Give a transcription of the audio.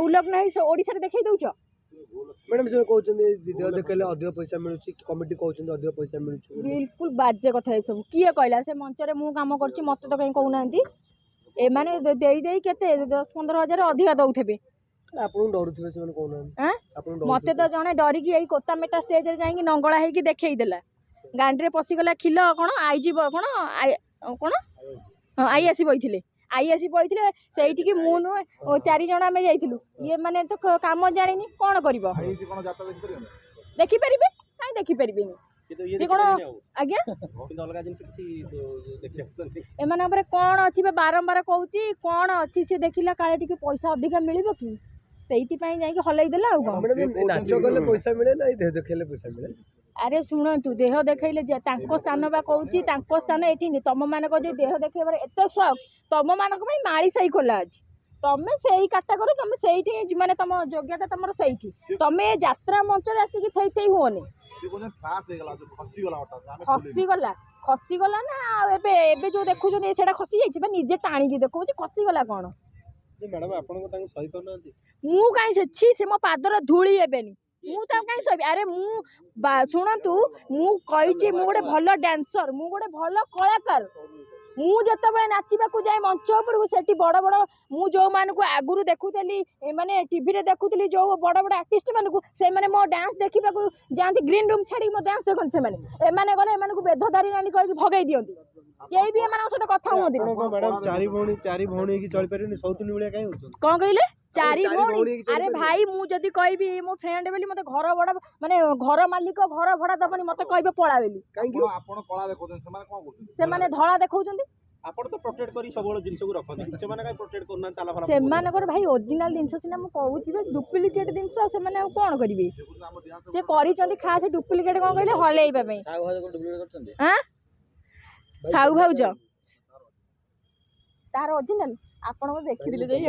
उल्लग्न ओडिशा देखई दउछ मैडम जो कहते देह देखले अधिक पैसा मिलुची कमिटी कहते अधिक पैसा मिलुची बिल्कुल बाजे कथा ये सब किए कहला से मंच रे मु काम करछि मते तो कहीं कहउनांती ए माने देई देई केते 10-15 हजार अधिका दउथेबे आपन डरुथबे से कहउना हां मते तो जने डरी की एई कोता मेटा स्टेज रे जाई नंगळा हेकी देखई देला गांडी रे पसी गला खिलो कोन आईजी कोन कोन आईएससी बइथिले आईएससी बइथिले सेठी की मु नु 4 जण आमे जाइथिलु ये माने तो काम जानिनी कोन करबो आईएससी कोन जाता देखि परिबे काई देखि परिबेनी से कोन आज्ञा अलग जिन किसी देखि एमान ऊपर कोन अछि बे बारंबार कहूची कोन अछि से देखिला काले टिके पैसा अधिका मिलिबो की सेठी पई जाई के हलई देला आ मैडम नाच गले पैसा मिले ना देह देखले पैसा मिले अरे शुणु देह देखले स्थान बा कहूँ स्थान ये तुम मान देह देखेबार एत शौक तुम मान माड़ी साई खोला अच्छी तुम से काटागोरी तुम से माने तुम योग्यता तुम से तुम यात्रा मंच आसिक थई हुओनी खसीगला ना एबे जो देखुं से खसी जाइए निजे टाणी देखो खसीगला कौन मैडम आपन सही करना मु कहीं से मो पादर धूली हेबेनी मु तो कहीं सही अरे मु शुणु मु कही मु गोटे भल डांसर मु गोटे भल कलाकार मु जिते नाचवाक जाए मंच उपरକୁ सेठी बड़ बड़ मु जो मानक आगुरी देखुली माने टीवी रे देखुली जो बड़ बड़ आर्टिस्ट मानक से माने मो डांस देखा जाती ग्रीन रूम छाड़ी मो डांस देखते से माने एमाने गले एमानकु बेधदारी नानी कहि भगई दियंती केही भी एमानक सहित कथा हुंदी मैडम चारि भौणी की चली परिनी सौतुनी भलिया काई होछन कोन कहिले चारि भौणी अरे भाई मु जदी कहबी मो फ्रेंड बेली मते घर बड़ा माने घर मालिक घर भड़ा दबनी मते कहबे पळा बेली आपण कला देखौछन से माने कोन करछन से माने धळा देखौछन आपण तो प्रोटेक्ट करी सब बड़ जिंस को रखन से माने काई प्रोटेक्ट करना ताला फला से माने कर भाई ओरिजिनल जिंस सिना मु कहूची बे डुप्लीकेट जिंस से माने कोन करिवे से करी चंदी खास डुप्लीकेट कोन कहले हलेइबा पे साउ भाज को डुप्लीकेट करछन हां साउ भाउज तार ओरिजिनल आपण को देखि दिले जाई